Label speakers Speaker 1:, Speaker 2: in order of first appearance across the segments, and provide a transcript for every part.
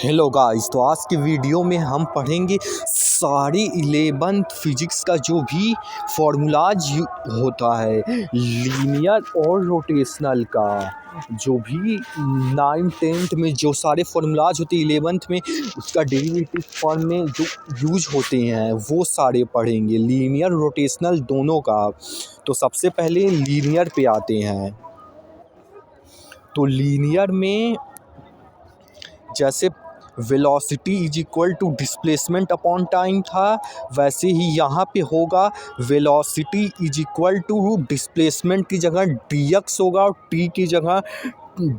Speaker 1: Hello guys, तो आज के वीडियो में हम पढ़ेंगे सारी 11th फिजिक्स का जो भी फॉर्मूलाज होता है लीनियर और रोटेशनल का। जो भी 9th 10th में जो सारे फॉर्मूलाज होते हैं 11th में उसका डेरिवेटिव फॉर्म में जो यूज होते हैं वो सारे पढ़ेंगे, लीनियर रोटेशनल दोनों का। तो सबसे पहले लीनियर पे आते हैं। तो लीनियर में जैसे velocity is equal to displacement upon time था, वैसे ही यहाँ पे होगा velocity is equal to displacement की जगह dx होगा और t की जगह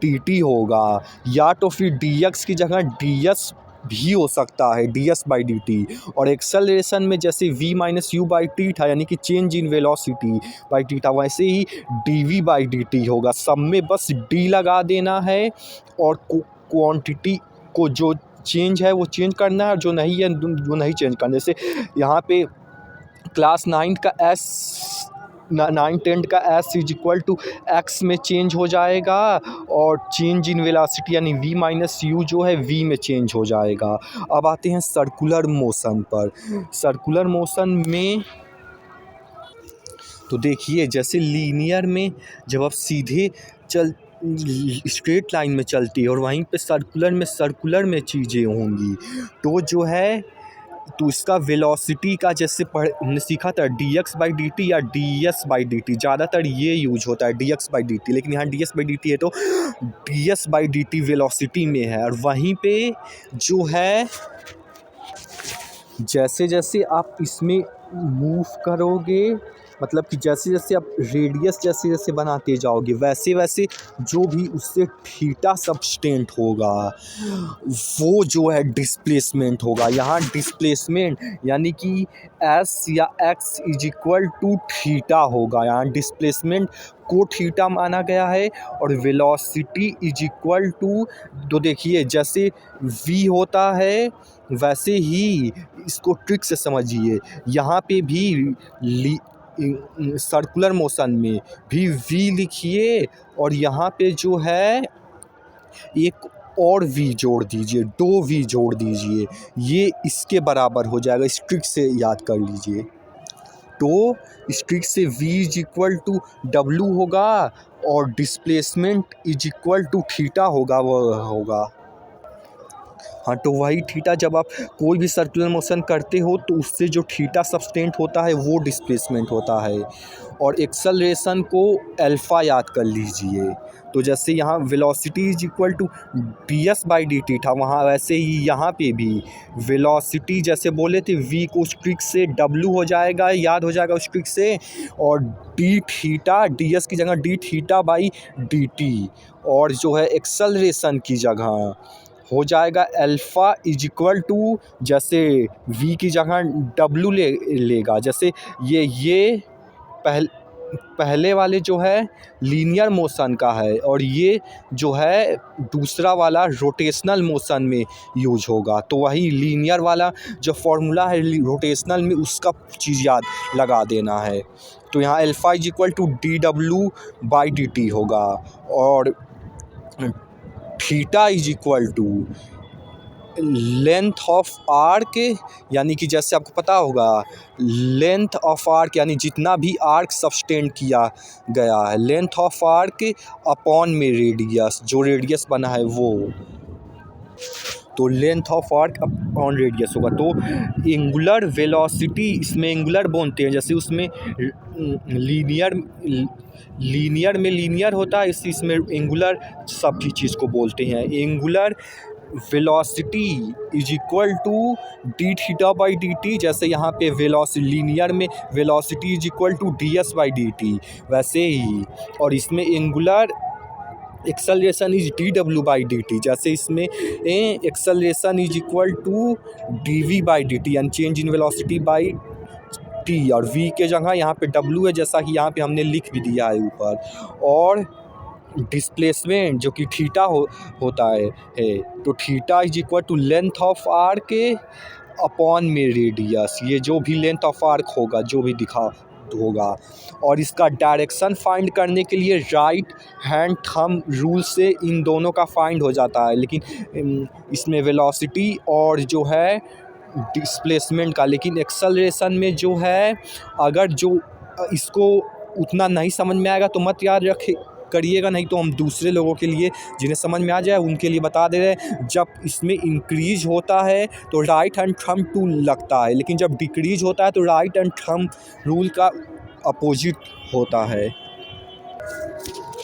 Speaker 1: dt होगा, या तो फिर dx की जगह ds भी हो सकता है, ds/dt। और एक्सेलरेशन में जैसे v minus you by T था, यानी कि change in velocity by T था, वैसे ही dv/dt होगा। सब में बस d लगा देना है और क्वांटिटी को जो चेंज है वो चेंज करना है और जो नहीं है वो नहीं चेंज करना। जैसे यहाँ पे क्लास 9th 10th का s is equal to x में चेंज हो जाएगा और चेंज इन वेलोसिटी यानी v माइनस यू जो है v में चेंज हो जाएगा। अब आते हैं सर्कुलर मोशन पर। सर्कुलर मोशन में तो देखिए, जैसे लीनियर में जब आप सीधे स्ट्रेट लाइन में चलती है और वहीं पे सर्कुलर में चीज़ें होंगी तो जो है तो इसका वेलोसिटी का जैसे हमने सीखा था dx/dt या ds/dt, ज़्यादातर ये यूज होता है dx/dt, लेकिन यहाँ ds/dt है तो ds/dt वेलोसिटी में है। और वहीं पे जो है जैसे जैसे आप इसमें मूव करोगे, मतलब कि जैसे जैसे आप रेडियस जैसे जैसे बनाते जाओगे वैसे वैसे जो भी उससे थीटा सबस्टेंट होगा वो जो है डिस्प्लेसमेंट होगा। यहाँ डिस्प्लेसमेंट यानी कि s या x is equal to theta होगा। यहाँ डिस्प्लेसमेंट को थीटा माना गया है और वेलोसिटी इज इक्वल टू, तो देखिए जैसे v होता है वैसे ही इसको ट्रिक से समझिए, यहाँ पे भी सर्कुलर मोशन में भी v लिखिए और यहाँ पे जो है एक और v जोड़ दीजिए, 2v जोड़ दीजिए, ये इसके बराबर हो जाएगा। इस ट्रिक से याद कर लीजिए। तो इस ट्रिक से v is equal to w होगा और displacement is equal to theta होगा, वह होगा। हाँ, तो वही थीटा जब आप कोई भी सर्कुलर मोशन करते हो तो उससे जो थीटा सबस्टेंट होता है वो डिस्प्लेसमेंट होता है। और एक्सेलरेशन को अल्फ़ा याद कर लीजिए। तो जैसे यहाँ velocity is equal to ds/dt था, वहाँ वैसे ही यहाँ पे भी वेलोसिटी जैसे बोले थे v को उस ट्रिक से w हो जाएगा, याद हो जाएगा उस ट्रिक से, और d थीटा ds की जगह d थीटा/dt, और जो है एक्सेलरेशन की जगह हो जाएगा अल्फ़ा इज इक्वल टू, जैसे v की जगह w लेगा। जैसे ये पहले वाले जो है लीनियर मोशन का है और ये जो है दूसरा वाला रोटेशनल मोशन में यूज होगा। तो वही लीनियर वाला जो फॉर्मूला है रोटेशनल में उसका चीज़ याद लगा देना है। तो यहाँ alpha is equal to dw/dt होगा और theta is equal to length of arc, यानी कि जैसे आपको पता होगा लेंथ ऑफ आर्क यानी जितना भी आर्क सबस्टेंड किया गया है, लेंथ ऑफ आर्क अपॉन में रेडियस, जो रेडियस बना है वो, तो length of arc upon radius होगा। तो एंगुलर वेलोसिटी, इसमें एंगुलर बोलते हैं, जैसे उसमें लीनियर में लीनियर होता है, इसमें एंगुलर सब की चीज़ को बोलते हैं। Angular velocity is equal to d theta, जैसे यहाँ पे लीनियर में velocity is equal to ds/dt वैसे ही, और इसमें एंगुलर एक्सेलरेशन इज dw/dt, जैसे इसमें acceleration is equal to dv/dt यानी change in velocity by t, और v के जगह यहाँ पे w है, जैसा कि यहाँ पे हमने लिख भी दिया है ऊपर। और डिस्प्लेसमेंट जो कि थीटा होता है तो theta is equal to length of arc upon में रेडियस, ये जो भी लेंथ ऑफ आर्क होगा जो भी दिखा होगा। और इसका डायरेक्शन फाइंड करने के लिए राइट हैंड थंब रूल से इन दोनों का फाइंड हो जाता है, लेकिन इसमें वेलोसिटी और जो है डिस्प्लेसमेंट का। लेकिन एक्सेलरेशन में जो है, अगर जो इसको उतना नहीं समझ में आएगा तो मत याद रखे करिएगा, नहीं तो हम दूसरे लोगों के लिए जिन्हें समझ में आ जाए उनके लिए बता दे रहे हैं। जब इसमें इंक्रीज होता है तो राइट हैंड थंब टूल लगता है, लेकिन जब डिक्रीज होता है तो राइट हैंड थंब रूल का अपोजिट होता है।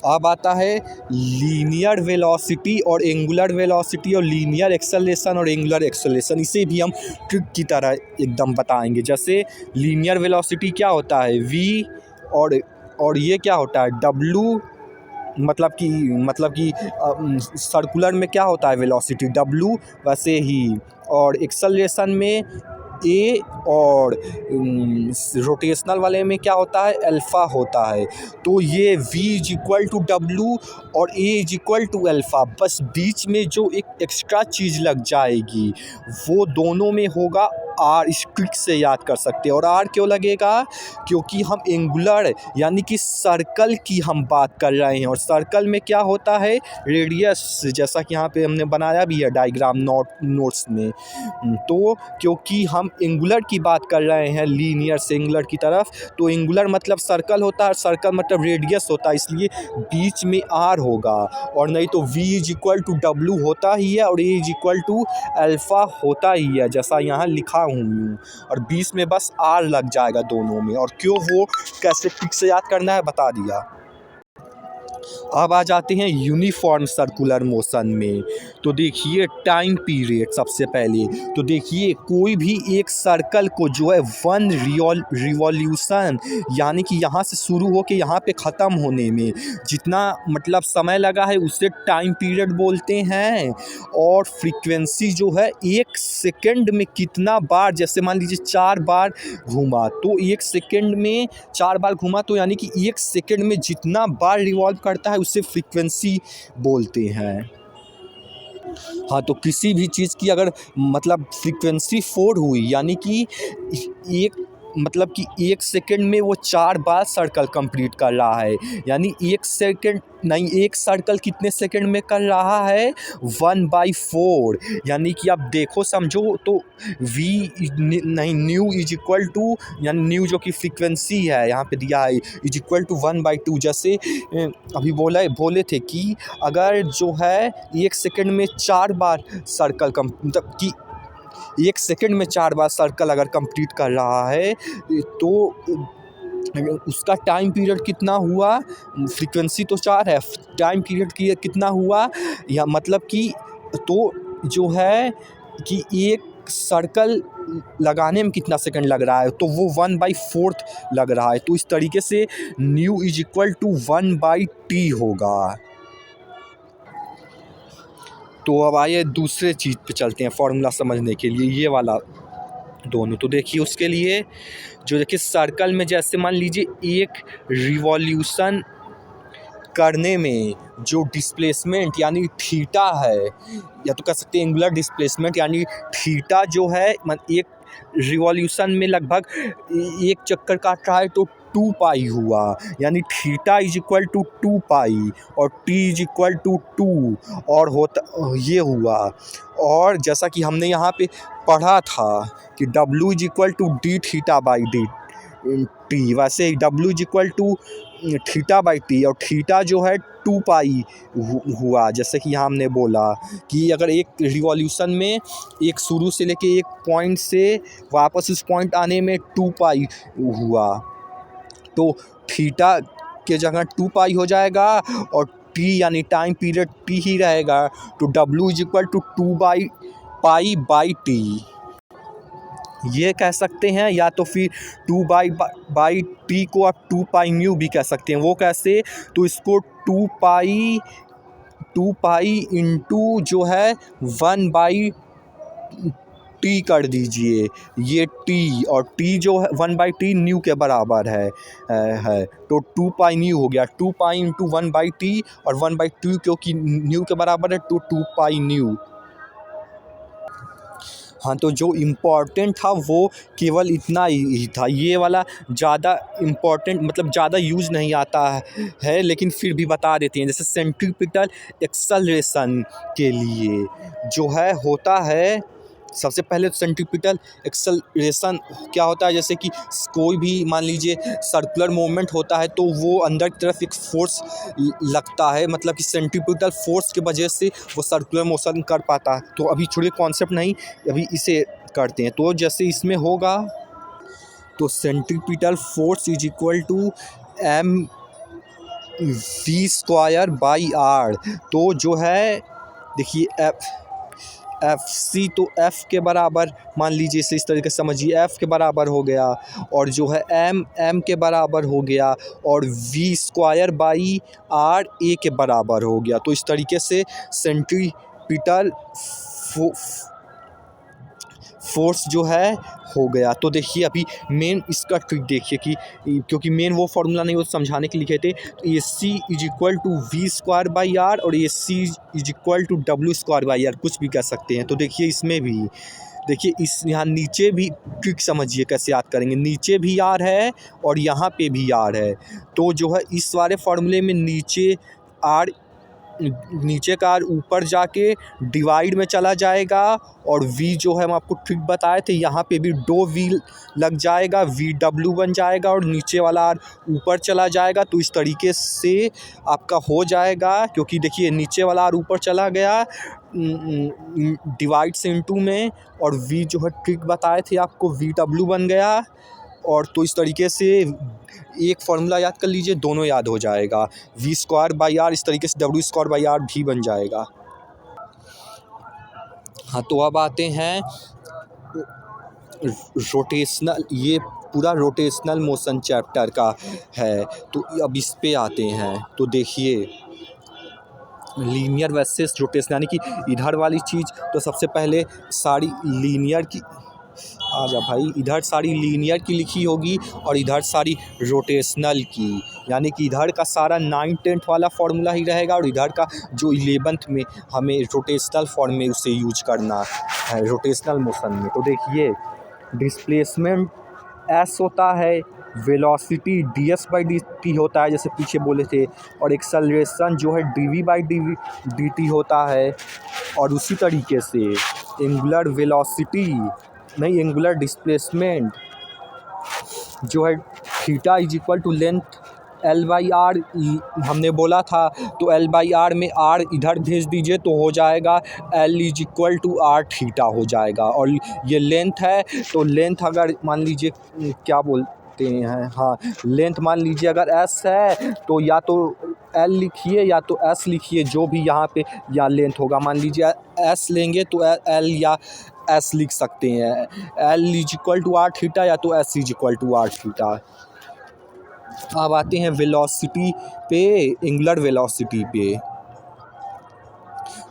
Speaker 1: अब आता है लीनियर वेलोसिटी और एंगुलर वेलोसिटी, और लीनियर एक्सेलरेशन और एंगुलर एक्सेलरेशन। इसे भी हम ट्रिक की तरह एकदम बताएंगे। जैसे लीनियर वेलोसिटी क्या होता है, v, और ये क्या होता है w, मतलब कि सर्कुलर में क्या होता है वेलोसिटी w, वैसे ही। और एक्सेलरेशन में a, और रोटेशनल वाले में क्या होता है, अल्फ़ा होता है। तो ये v is equal to W और a is equal to alpha. बस बीच में जो एक एक्स्ट्रा चीज़ लग जाएगी वो दोनों में होगा r। इस ट्रिक से याद कर सकते हैं। और r क्यों लगेगा, क्योंकि हम एंगुलर यानी कि सर्कल की हम बात कर रहे हैं, और सर्कल में क्या होता है, रेडियस, जैसा कि यहाँ पे हमने बनाया भी है डायग्राम नोट्स में। तो क्योंकि हम एंगुलर की बात कर रहे हैं लीनियर से एंगुलर की तरफ, तो एंगुलर मतलब सर्कल होता है, सर्कल मतलब रेडियस होता है, इसलिए बीच में r होगा। और नहीं तो v is equal to W होता ही है और a is equal to alpha होता ही है, जैसा यहाँ लिखा हूँ। और बीच में बस r लग जाएगा दोनों में। और क्यों, वो कैसे ट्रिक से याद करना है बता दिया। अब आ जाते हैं यूनिफॉर्म सर्कुलर मोशन में। तो देखिए टाइम पीरियड सबसे पहले। तो देखिए कोई भी एक सर्कल को जो है 1 रिवॉल्यूशन, यानी कि यहाँ से शुरू हो के यहाँ पे ख़त्म होने में जितना मतलब समय लगा है उसे टाइम पीरियड बोलते हैं। और फ्रीक्वेंसी जो है 1 सेकंड में कितना बार, जैसे मान लीजिए 4 बार घूमा, तो 1 सेकंड में 4 बार घूमा, तो यानी कि 1 सेकंड में जितना बार रिवॉल्व करता है उसे फ्रीक्वेंसी बोलते हैं। हाँ, तो किसी भी चीज़ की अगर मतलब फ्रीक्वेंसी 4 हुई, यानी कि एक सेकंड में वो 4 बार सर्कल कंप्लीट कर रहा है। यानी 1 सेकंड नहीं, एक सर्कल कितने सेकंड में कर रहा है, 1/4। यानी कि आप देखो समझो तो न्यू इज इक्वल टू, यानी न्यू जो कि फ्रीक्वेंसी है यहाँ पे दिया है, इज इक्वल टू 1/2। जैसे अभी बोले थे कि अगर जो है 1 सेकंड में 4 बार सर्कल मतलब कि 1 सेकंड में 4 बार सर्कल अगर कंप्लीट कर रहा है तो उसका टाइम पीरियड कितना हुआ, फ्रीक्वेंसी तो 4 है, टाइम पीरियड की कितना हुआ, या मतलब कि तो जो है कि एक सर्कल लगाने में कितना सेकंड लग रहा है, तो वो 1/4 लग रहा है। तो इस तरीके से new is equal to 1/t होगा। तो अब आइए दूसरे चीज़ पे चलते हैं फॉर्मूला समझने के लिए, ये वाला दोनों। तो देखिए उसके लिए जो देखिए सर्कल में जैसे मान लीजिए एक रिवॉल्यूशन करने में जो डिस्प्लेसमेंट यानी थीटा है, या तो कह सकते हैं एंगुलर डिस्प्लेसमेंट, यानी थीटा जो है एक रिवॉल्यूशन में लगभग एक चक्कर काट रहा है तो 2 पाई हुआ, यानी थीटा इज इक्वल टू 2 पाई और टी इज इक्वल टू 2 और होता ये हुआ। और जैसा कि हमने यहाँ पे पढ़ा था कि W is equal to D theta by D T, वैसे ही W is equal to theta by T, और थीटा जो है 2 पाई हुआ। जैसे कि यहाँ हमने बोला कि अगर एक रिवॉल्यूशन में एक शुरू से लेके एक पॉइंट से वापस उस पॉइंट आने में 2 पाई हुआ, तो थीटा के जगह 2 पाई हो जाएगा और टी यानी टाइम पीरियड टी ही रहेगा, तो W is equal to 2 pi by T ये कह सकते हैं, या तो फिर 2 बाई टी को आप 2 पाई न्यू भी कह सकते हैं। वो कैसे, तो इसको 2 पाई इंटू जो है 1/t कर दीजिए, ये t, और t जो है 1/t न्यू के बराबर है तो 2 पाई न्यू हो गया। 2 पाई इंटू 1/t और 1/2 क्योंकि न्यू के बराबर है तो 2 पाई न्यू। हाँ, तो जो इम्पोर्टेंट था वो केवल इतना ही था, ये वाला ज़्यादा इम्पोर्टेंट मतलब ज़्यादा यूज़ नहीं आता है, लेकिन फिर भी बता देते हैं। जैसे सेंट्रीपिटल एक्सेलरेशन के लिए जो है होता है, सबसे पहले तो सेंट्रीपिटल एक्सेलरेशन क्या होता है, जैसे कि कोई भी मान लीजिए सर्कुलर मूवमेंट होता है तो वो अंदर की तरफ एक फोर्स लगता है, मतलब कि सेंट्रीपिटल फोर्स की वजह से वो सर्कुलर मोशन कर पाता है। तो अभी छोड़िए कॉन्सेप्ट नहीं, अभी इसे करते हैं। तो जैसे इसमें होगा तो centripetal force is equal to M V square by R. तो जो है देखिए एफ सी, तो एफ़ के बराबर मान लीजिए इसे इस तरीके से समझिए, एफ़ के बराबर हो गया, और जो है एम के बराबर हो गया, और we square by R A के बराबर हो गया। तो इस तरीके से सेंट्रीपिटल फोर्स जो है हो गया। तो देखिए अभी मेन इसका ट्रिक देखिए कि क्योंकि मेन वो फार्मूला नहीं वो समझाने के लिखे थे, तो A C is equal to V square by R और A C is equal to W square by R, कुछ भी कह सकते हैं। तो देखिए इसमें भी देखिए इस यहाँ नीचे भी ट्रिक समझिए कैसे याद करेंगे, नीचे भी आर है और यहाँ पे भी आर है। तो जो है इस वाले फार्मूले में नीचे का आर ऊपर जाके डिवाइड में चला जाएगा, और वी जो है हम आपको ट्रिक बताए थे यहाँ पे भी दो वी लग जाएगा, वी डब्ल्यू बन जाएगा, और नीचे वाला आर ऊपर चला जाएगा। तो इस तरीके से आपका हो जाएगा, क्योंकि देखिए नीचे वाला आर ऊपर चला गया डिवाइड से इनटू में, और वी जो है ट्रिक बताए थे आपको वी डब्ल्यू बन गया। और तो इस तरीके से एक फार्मूला याद कर लीजिए, दोनों याद हो जाएगा, वी स्क्वायर बाई आर, इस तरीके से डब्ल्यू स्क्वायर बाई आर भी बन जाएगा। हाँ, तो अब आते हैं रोटेशनल, ये पूरा रोटेशनल मोशन चैप्टर का है, तो अब इस पे आते हैं। तो देखिए लीनियर वर्सेस रोटेशनल, यानी कि इधर वाली चीज़ तो सबसे पहले सारी लीनियर की, आजा भाई, इधर सारी लीनियर की लिखी होगी और इधर सारी रोटेशनल की, यानी कि इधर का सारा 9th-10th वाला फार्मूला ही रहेगा, और इधर का जो 11th में हमें रोटेशनल फॉर्म में उसे यूज करना है रोटेशनल मोशन में। तो देखिए डिस्प्लेसमेंट एस होता है, velocity D S by D T होता है जैसे पीछे बोले थे, और एक्सेलरेशन जो है D V by D T होता है। और उसी तरीके से एंगुलर वेलोसिटी नहीं, एंगुलर डिस्प्लेसमेंट जो है theta is equal to length L by R हमने बोला था, तो एल बाई आर में आर इधर भेज दीजिए तो हो जाएगा L is equal to R theta हो जाएगा। और ये लेंथ है, तो लेंथ अगर मान लीजिए क्या बोलते हैं, हाँ लेंथ मान लीजिए अगर एस है तो या तो एल लिखिए या तो एस लिखिए, जो भी यहाँ पे या लेंथ होगा, मान लीजिए एस लेंगे तो एल या एस लिख सकते हैं, L is equal to R theta या तो S is equal to R theta. अब आते हैं वेलोसिटी पे, एंगुलर वेलोसिटी पे।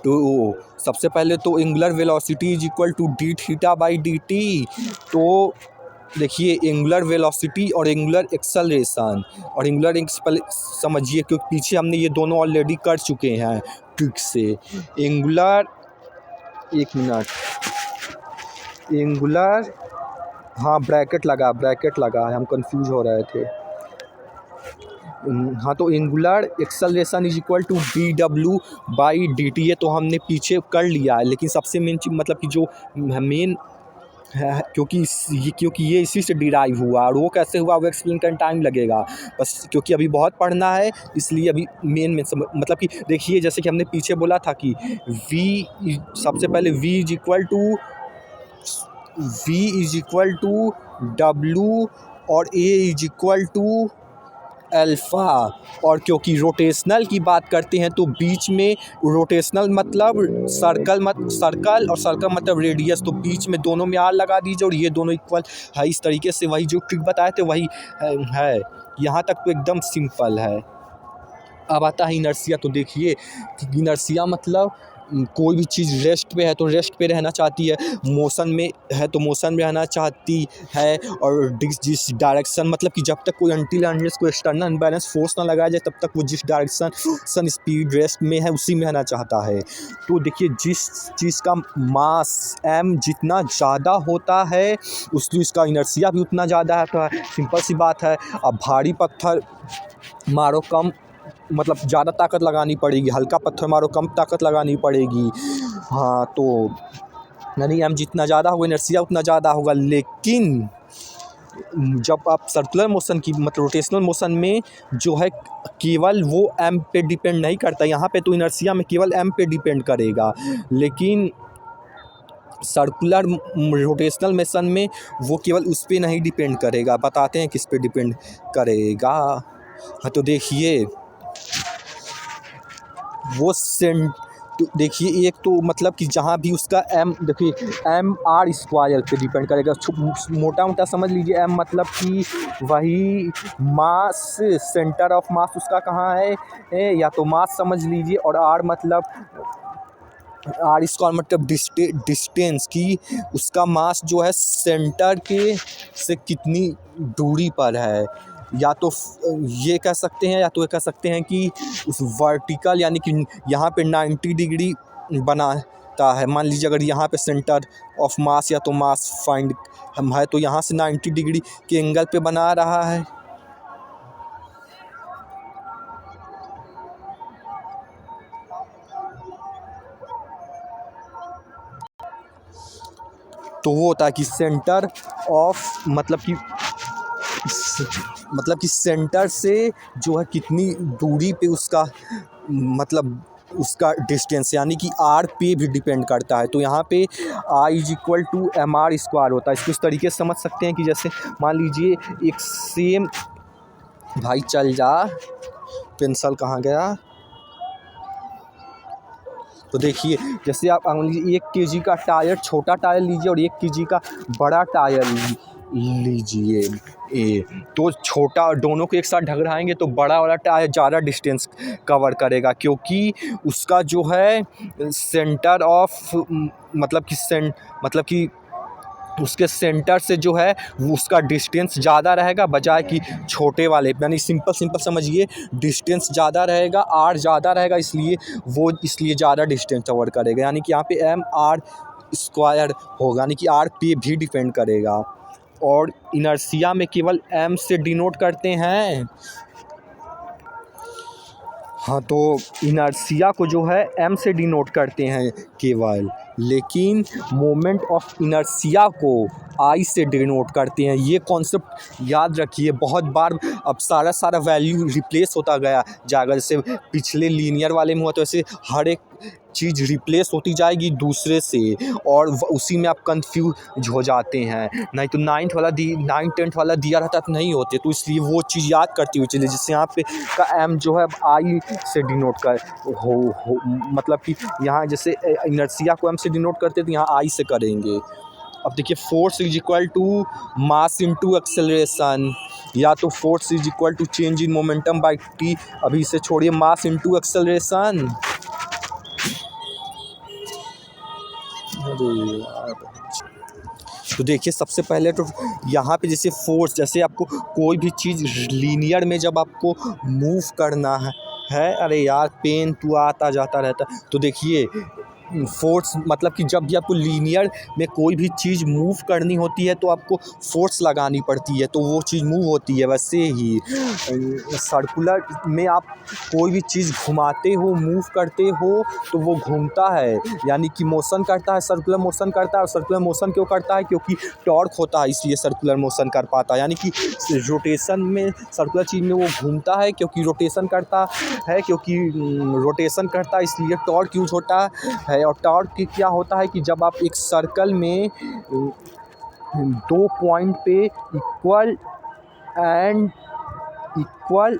Speaker 1: तो सबसे पहले तो angular velocity is equal to D theta by D T. तो देखिए एंगुलर वेलोसिटी और एंगुलर एक्सेलरेशन, और एंगुलर समझिए क्योंकि पीछे हमने ये दोनों ऑलरेडी कर चुके हैं ट्रिक से। एंगुलर, एक मिनट, एंगुलर, हाँ ब्रैकेट लगा है, हम कंफ्यूज हो रहे थे। हाँ, तो angular acceleration is equal to D W by D T, ये तो हमने पीछे कर लिया है, लेकिन सबसे मेन चीज़ मतलब कि जो मेन है, क्योंकि ये इसी से डिराइव हुआ, और वो कैसे हुआ वो एक्सप्लेन करने टाइम लगेगा बस, क्योंकि अभी बहुत पढ़ना है, इसलिए अभी मेन मतलब कि देखिए जैसे कि हमने पीछे बोला था कि सबसे पहले v is equal to W और a is equal to alpha. और क्योंकि रोटेशनल की बात करते हैं तो बीच में रोटेशनल मतलब सर्कल और सर्कल मतलब रेडियस, तो बीच में दोनों में आर लगा दीजिए और ये दोनों इक्वल है। इस तरीके से वही जो ट्रिक बताए थे वही है, यहाँ तक तो एकदम सिंपल है। अब आता है इनर्शिया। तो देखिए इनर्शिया मतलब कोई भी चीज़ रेस्ट पे है तो रेस्ट पे रहना चाहती है, मोशन में है तो मोशन में रहना चाहती है, और जिस डायरेक्शन मतलब कि जब तक कोई अनटिल अनलेस कोई एक्सटर्नल अनबैलेंस फोर्स ना लगाया जाए तब तक वो जिस डायरेक्शन स्पीड रेस्ट में है उसी में रहना चाहता है। तो देखिए जिस चीज़ का मास m जितना ज़्यादा होता है उसका इनर्शिया भी उतना ज़्यादा है। सिंपल सी बात है। अब भारी पत्थर मारो कम मतलब ज़्यादा ताकत लगानी पड़ेगी, हल्का पत्थर मारो कम ताकत लगानी पड़ेगी। हाँ तो यानी m जितना ज़्यादा होगा इनर्शिया उतना ज़्यादा होगा। लेकिन जब आप सर्कुलर मोशन की मतलब रोटेशनल मोशन में जो है केवल वो m पे डिपेंड नहीं करता, यहाँ पे तो इनर्शिया में केवल m पे डिपेंड करेगा, लेकिन सर्कुलर रोटेशनल मोशन में वो केवल उस पे नहीं डिपेंड करेगा। बताते हैं किस पे डिपेंड करेगा। हाँ तो देखिए वो तो देखिए एक तो मतलब कि जहाँ भी उसका m देखिए mr² पे डिपेंड करेगा। मोटा मोटा समझ लीजिए m मतलब कि वही मास सेंटर ऑफ मास उसका कहाँ है या तो मास समझ लीजिए, और r मतलब r² मतलब डिस्टेंस की उसका मास जो है सेंटर के से कितनी दूरी पर है। या तो ये कह सकते हैं या तो ये कह सकते हैं कि उस वर्टिकल यानी कि यहाँ पे 90 डिग्री बनाता है। मान लीजिए अगर यहाँ पे सेंटर ऑफ मास या तो मास फाइंड हम है तो यहाँ से 90 डिग्री के एंगल पे बना रहा है। तो वो होता है कि सेंटर ऑफ मतलब कि सेंटर से जो है कितनी दूरी पे उसका मतलब उसका डिस्टेंस यानी कि r पे भी डिपेंड करता है। तो यहाँ पे I = mr² होता है। इसको इस तरीके से समझ सकते हैं कि जैसे मान लीजिए एक सेम भाई चल जा पेंसिल कहाँ गया। तो देखिए जैसे आप मान लीजिए 1 kg का टायर छोटा टायर लीजिए और 1 kg का बड़ा टायर लीजिए तो छोटा दोनों को एक साथ ढगराएंगे तो बड़ा वाला टायर ज़्यादा डिस्टेंस कवर करेगा, क्योंकि उसका जो है सेंटर ऑफ मतलब कि उसके सेंटर से जो है उसका डिस्टेंस ज़्यादा रहेगा बजाय कि छोटे वाले, यानी सिंपल समझिए डिस्टेंस ज़्यादा रहेगा, r ज़्यादा रहेगा, इसलिए ज़्यादा डिस्टेंस कवर करेगा। यानी कि यहाँ पे mr² होगा, यानी कि r पे भी डिपेंड करेगा। और इनर्शिया में केवल m से डिनोट करते हैं। हाँ तो इनर्शिया को जो है m से डिनोट करते हैं केवल, लेकिन मोमेंट ऑफ इनर्शिया को I से डिनोट करते हैं। ये कॉन्सेप्ट याद रखिए बहुत बार। अब सारा वैल्यू रिप्लेस होता जाएगा। जैसे पिछले लीनियर वाले में हुआ तो ऐसे हर एक चीज़ रिप्लेस होती जाएगी दूसरे से, और उसी में आप कंफ्यूज हो जाते हैं। नहीं तो 9th 10th वाला दिया रहता तो नहीं होते। तो इसलिए वो चीज़ याद करती हुई चलिए। जैसे यहाँ पे का m जो है I से डिनोट कर हो मतलब कि यहाँ जैसे इनर्शिया को m से डिनोट करते तो यहाँ I से करेंगे। अब देखिए फोर्स = मास इनटू एक्सेलरेशन, या तो force = change in momentum by t। अभी इसे छोड़िए, मास इनटू एक्सेलरेशन। तो देखिए सबसे पहले तो यहाँ पे जैसे फोर्स, जैसे आपको कोई भी चीज़ लीनियर में जब आपको मूव करना है अरे यार पेन तू आता जाता रहता। तो देखिए फोर्स मतलब कि जब भी आपको लीनियर में कोई भी चीज़ मूव करनी होती है तो आपको फोर्स लगानी पड़ती है तो वो चीज़ मूव होती है। वैसे ही सर्कुलर में आप कोई भी चीज़ घुमाते हो मूव करते हो तो वो घूमता है, यानी कि मोशन करता है, सर्कुलर मोशन करता है। और सर्कुलर मोशन क्यों करता है? क्योंकि टॉर्क होता है इसलिए सर्कुलर मोशन कर पाता है। यानी कि रोटेशन में सर्कुलर चीज़ में वो घूमता है क्योंकि रोटेशन करता है, इसलिए टॉर्क यूज होता है। और टॉर्क की क्या होता है कि जब आप एक सर्कल में 2 पॉइंट पे equal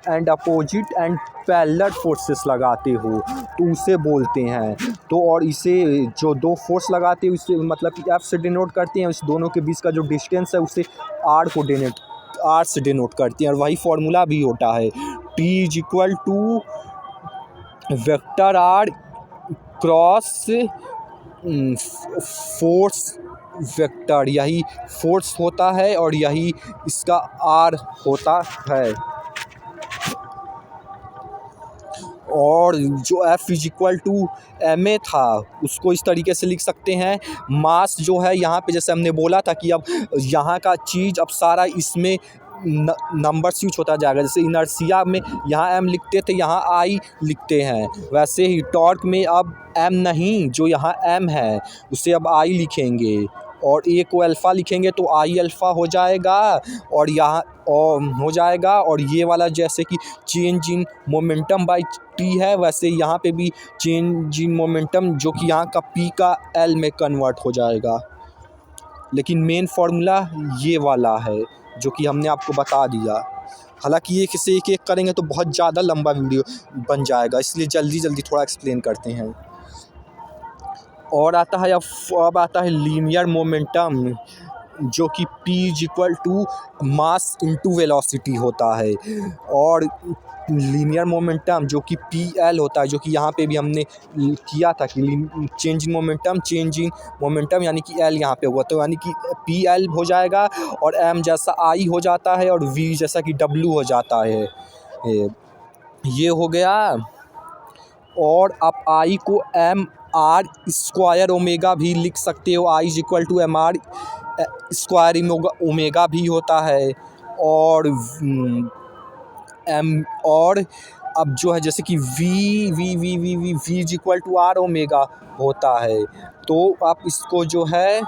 Speaker 1: and opposite and parallel forces लगाते हो तो उसे बोलते हैं। तो और इसे जो 2 फोर्स लगाते हो इसे मतलब कि F से डिनोट करते हैं। इस दोनों के बीच का जो डिस्टेंस है उसे R से डिनोट करते हैं। और वही फॉर्मूला भी होता है T = vector R cross force vector, यही फोर्स होता है और यही इसका आर होता है। और जो F is equal to ma था उसको इस तरीके से लिख सकते हैं, मास जो है यहाँ पे जैसे हमने बोला था कि अब यहाँ का चीज़ अब सारा इसमें नंबर स्विच होता जाएगा। जैसे इनर्सिया में यहाँ m लिखते थे, यहाँ I लिखते हैं, वैसे ही टॉर्क में अब m नहीं, जो यहाँ m है उसे अब I लिखेंगे और a को अल्फ़ा लिखेंगे तो I अल्फ़ा हो जाएगा और यहाँ हो जाएगा। और ये वाला जैसे कि change in momentum by t है, वैसे यहाँ पे भी चेंज इन मोमेंटम जो कि यहाँ का p का l में कन्वर्ट हो जाएगा। लेकिन मेन फार्मूला ये वाला है जो कि हमने आपको बता दिया। हालांकि ये किसी एक एक करेंगे तो बहुत ज़्यादा लंबा वीडियो बन जाएगा, इसलिए जल्दी जल्दी थोड़ा एक्सप्लेन करते हैं। और आता है अब आता है लीनियर मोमेंटम जो कि p is equal to mass into velocity होता है। और लीनियर मोमेंटम जो कि PL होता है, जो कि यहाँ पे भी हमने किया था कि चेंज इन मोमेंटम यानी कि L यहाँ पे हुआ, तो यानी कि PL हो जाएगा और M जैसा I हो जाता है और V जैसा कि W हो जाता है। ये हो गया। और आप I को MR स्क्वायर ओमेगा भी लिख सकते हो, I is equal to MR square omega भी होता है। और अब जो है जैसे कि V is equal to R omega होता है। तो आप इसको जो है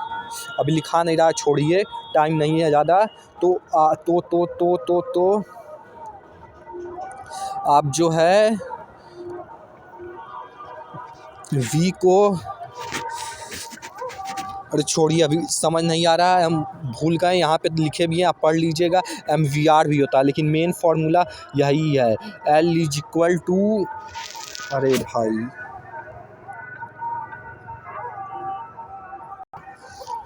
Speaker 1: अभी लिखा नहीं रहा, छोड़िए, टाइम नहीं है ज़्यादा। तो आप जो है V को, अरे छोड़िए अभी समझ नहीं आ रहा है, हम भूल गए, यहाँ पे लिखे भी हैं, आप पढ़ लीजिएगा। MVR भी होता है, लेकिन मेन फार्मूला यही है, L इज इक्वल टू, अरे भाई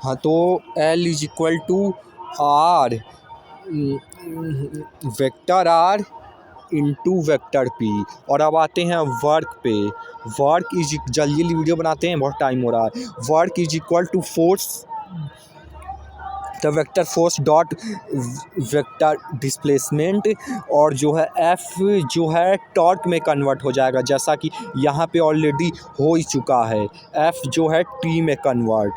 Speaker 1: हाँ, तो L is equal to R vector R into vector P। और अब आते हैं वर्क पे। वर्क इज, जल्दी वीडियो बनाते हैं, बहुत टाइम हो रहा है। Work is equal to force the vector force dot vector displacement. और जो है F जो है टॉर्क में कन्वर्ट हो जाएगा, जैसा कि यहाँ पे ऑलरेडी हो ही चुका है, F जो है T में कन्वर्ट।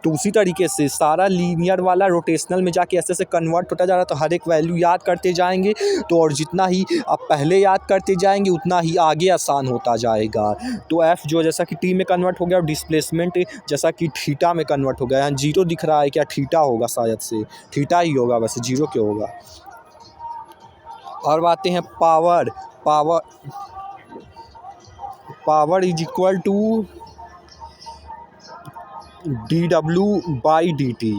Speaker 1: तो उसी तरीके से सारा लीनियर वाला रोटेशनल में जाके ऐसे कन्वर्ट होता जा रहा है। तो हर एक वैल्यू याद करते जाएंगे तो, और जितना ही आप पहले याद करते जाएंगे उतना ही आगे आसान होता जाएगा। तो F जो जैसा कि T में कन्वर्ट हो गया और डिस्प्लेसमेंट जैसा कि थीटा में कन्वर्ट हो गया। यहाँ जीरो दिख रहा है, क्या थीटा होगा? शायद से थीटा ही होगा, वैसे जीरो क्यों होगा। और बातें हैं power is equal to dW by dt।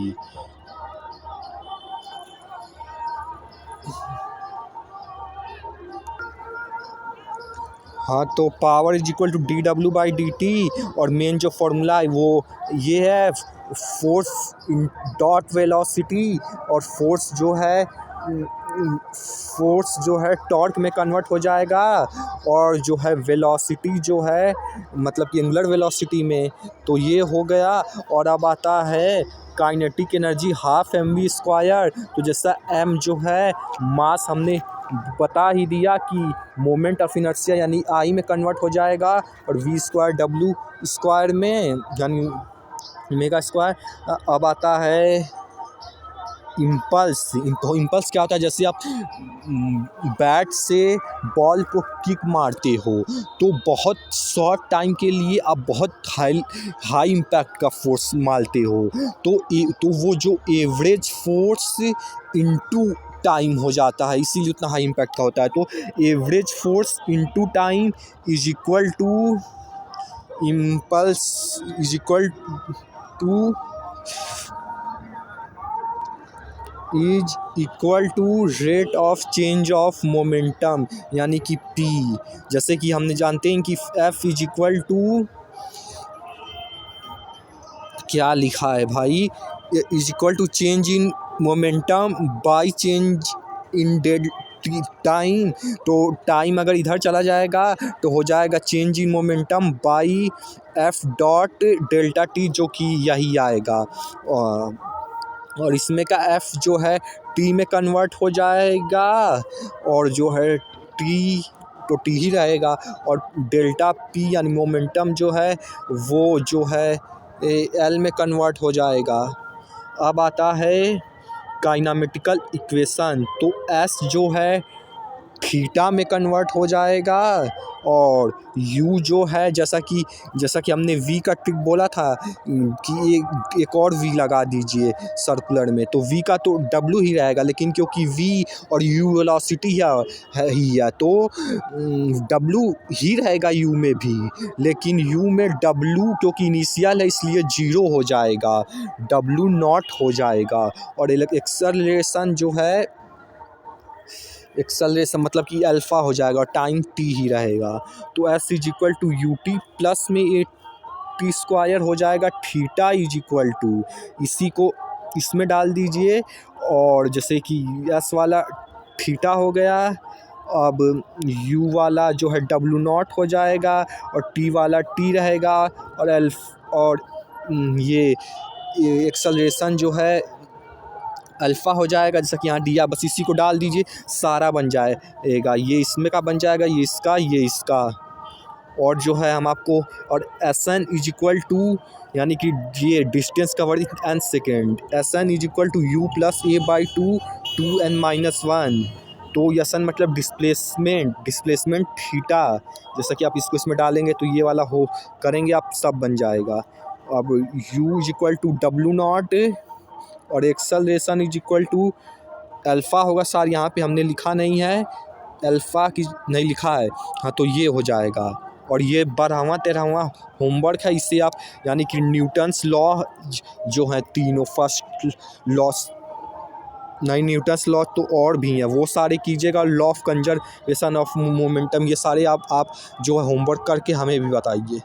Speaker 1: हाँ, तो power is equal to dW by dt। और मेन जो फॉर्मूला है वो ये है, फोर्स इन डॉट वेलोसिटी, और फोर्स जो है टॉर्क में कन्वर्ट हो जाएगा। और जो है वेलोसिटी जो है मतलब कि एंगुलर वेलोसिटी में, तो ये हो गया। और अब आता है kinetic energy half mv square. तो जैसा m जो है मास हमने बता ही दिया कि मोमेंट ऑफ इनर्शिया यानी I में कन्वर्ट हो जाएगा, और v स्क्वायर W स्क्वायर में यानी ओमेगा स्क्वायर। अब आता है इम्पल्स। तो इम्पल्स क्या होता है, जैसे आप बैट से बॉल को किक मारते हो तो बहुत शॉर्ट टाइम के लिए आप बहुत हाई इम्पैक्ट का फोर्स मारते हो, तो वो जो एवरेज फोर्स इनटू टाइम हो जाता है, इसीलिए उतना हाई इम्पैक्ट का होता है। तो average force into time is equal to impulse is equal to rate of change of momentum यानी कि P। जैसे कि हमने जानते हैं कि F इज इक्वल टू, क्या लिखा है भाई, is equal to change in momentum by change in time, तो टाइम अगर इधर चला जाएगा तो हो जाएगा change in momentum by F dot delta T, जो कि यही आएगा। और इसमें का एफ जो है टी में कन्वर्ट हो जाएगा, और जो है टी तो टी ही रहेगा, और डेल्टा पी यानी मोमेंटम जो है वो जो है एल में कन्वर्ट हो जाएगा। अब आता है काइनेमेटिकल इक्वेशन, तो एस जो है थीटा में कन्वर्ट हो जाएगा, और u जो है जैसा कि हमने v का ट्रिक बोला था कि एक और v लगा दीजिए सर्कुलर में, तो v का तो w ही रहेगा, लेकिन क्योंकि v और u वेलोसिटी है तो w ही रहेगा u में भी, लेकिन u में w क्योंकि इनिशियल है इसलिए 0 हो जाएगा, w नॉट हो जाएगा। और एक्सेलरेशन जो है, एक्सेलरेशन मतलब कि अल्फ़ा हो जाएगा और टाइम टी ही रहेगा। तो S is equal to U T plus में ए टी स्क्वायर हो जाएगा, थीटा इज इक्वल टू, इसी को इसमें डाल दीजिए, और जैसे कि एस वाला थीटा हो गया, अब यू वाला जो है डब्ल्यू नॉट हो जाएगा, और टी वाला टी रहेगा, और ये एक्सेलरेशन जो है अल्फ़ा हो जाएगा, जैसा कि यहाँ दिया, बस इसी को डाल दीजिए, सारा बन जाएगा। ये इसमें का बन जाएगा, ये इसका, और जो है हम आपको, और S N is equal to, यानी कि ये distance cover N second, S N is equal to U plus A by two N minus one. तो एस एन मतलब डिस्प्लेसमेंट थीटा, जैसा कि आप इसको इसमें डालेंगे तो ये वाला हो करेंगे आप, सब बन जाएगा। अब u is equal to W naught, और acceleration is equal to alpha होगा, सर यहाँ पे हमने लिखा नहीं है, अल्फ़ा की नहीं लिखा है, हाँ तो ये हो जाएगा। और ये 12वां होमवर्क है, इससे आप यानी कि न्यूटन्स लॉ जो है तीनों, फर्स्ट लॉ नहीं, न्यूटन्स लॉ तो और भी हैं, वो सारे कीजिएगा, law of conservation of momentum, ये सारे आप जो है होमवर्क करके हमें भी बताइए।